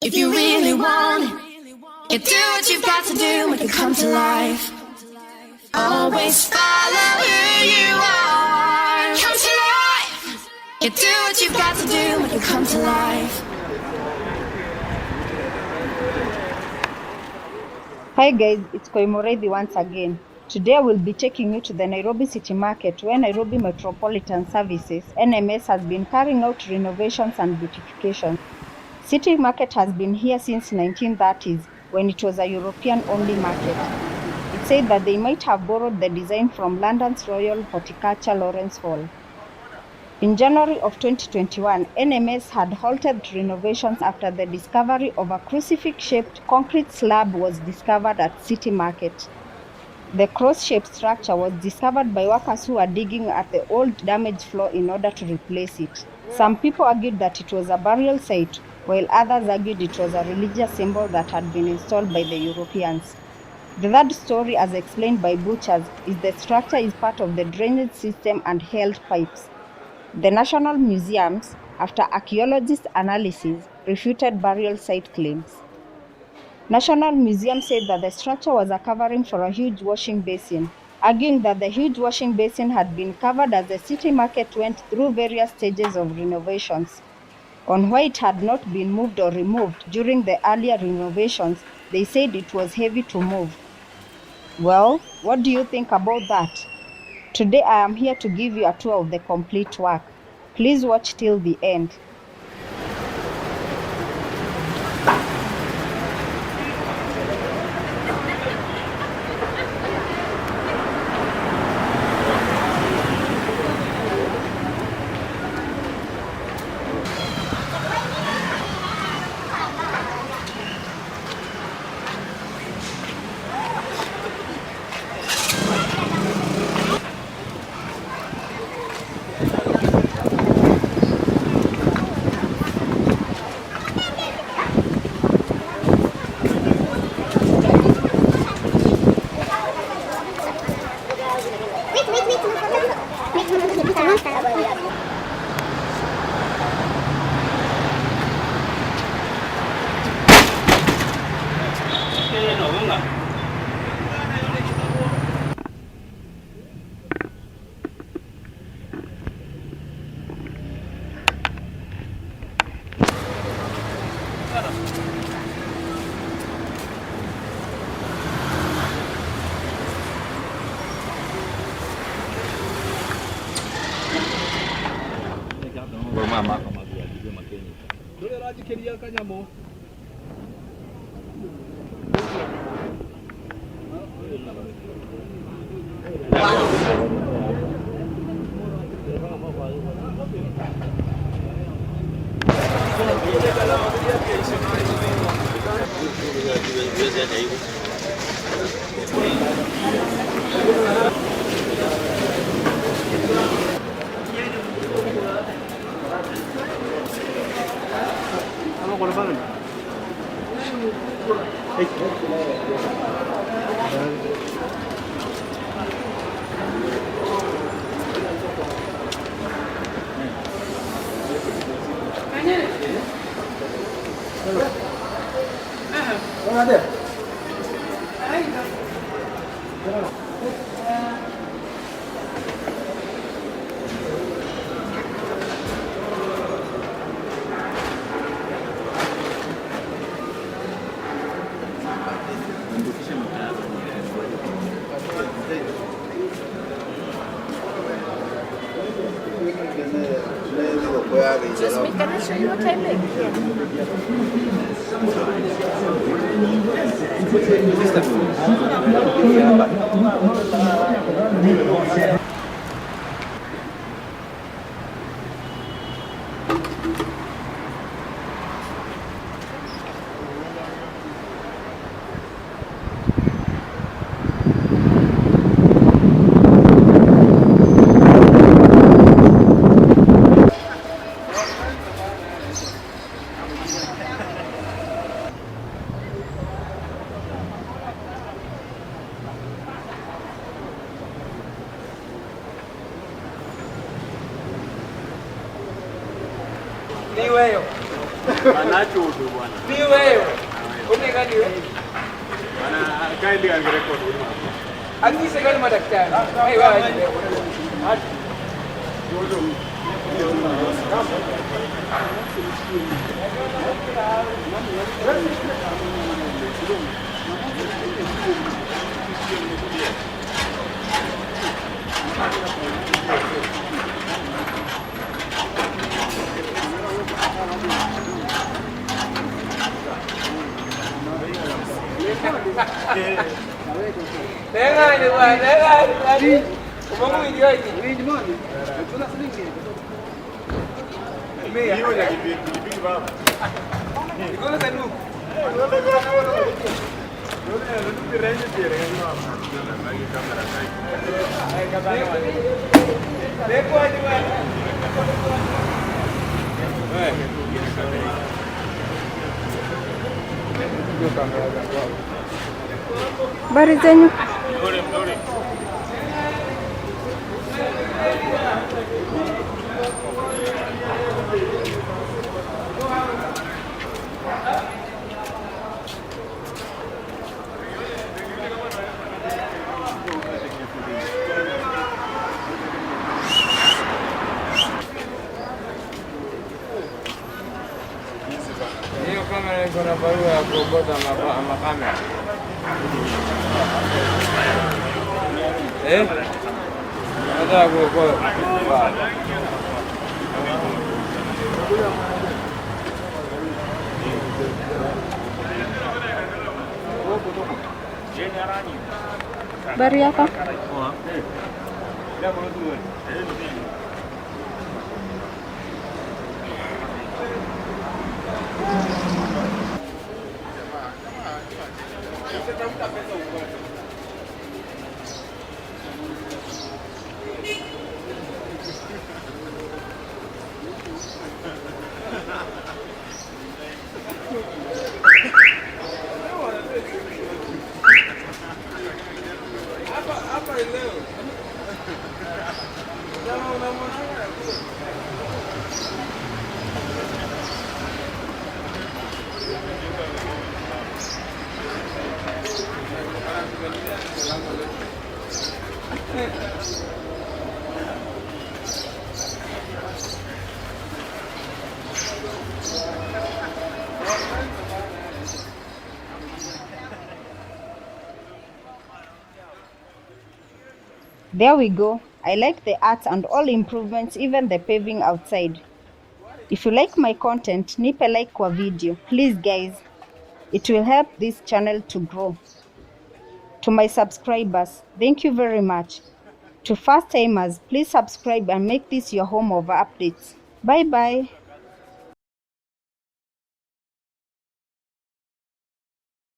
If you really want it, you do what you've got to do, make it come to life. Always follow who you are. Come to life. You do what you've got to do, make it come to life. Hi guys, it's Koimorethi once again. Today I will be taking you to the Nairobi City Market where Nairobi Metropolitan Services (NMS) has been carrying out renovations and beautifications. City Market has been here since 1930s when it was a European-only market. It's said that they might have borrowed the design from London's Royal Horticulture Lawrence Hall. In January of 2021, NMS had halted renovations after the discovery of a crucifix-shaped concrete slab was discovered at City Market. The cross-shaped structure was discovered by workers who were digging at the old damaged floor in order to replace it. Some people argued that it was a burial site, while others argued it was a religious symbol that had been installed by the Europeans. The third story, as explained by butchers, is the structure is part of the drainage system and held pipes. The National Museums, after archaeologist analysis, refuted burial site claims. National Museum said that the structure was a covering for a huge washing basin, arguing that the huge washing basin had been covered as the City Market went through various stages of renovations. On why it had not been moved or removed during the earlier renovations, they said it was heavy to move. Well, what do you think about that? Today I am here to give you a tour of the complete work. Please watch till the end. Just me, can I show you what I make? Ni wewe. Anachodo bwana. Ni wewe. Unega ni wewe. Ana kaidi angerekodi huko. Akisa gani madaktari? Hey wewe. Dengar ni bwana, dengar tadi. Umongo video ini. Video mana? Tuna selingi. Hiyo ya kipindi baba. Iko na tanu. Dekho aje bwana. Habari zenyu? Hiyo kamera iko na barua ya kuokota makamera. Nataka kuokota. Habari yako? There we go. I like the art and all improvements, even the paving outside. If you like my content, nipe like kwa video. Please guys, it will help this channel to grow. To my subscribers, thank you very much. To first timers, please subscribe and make this your home of updates. Bye bye.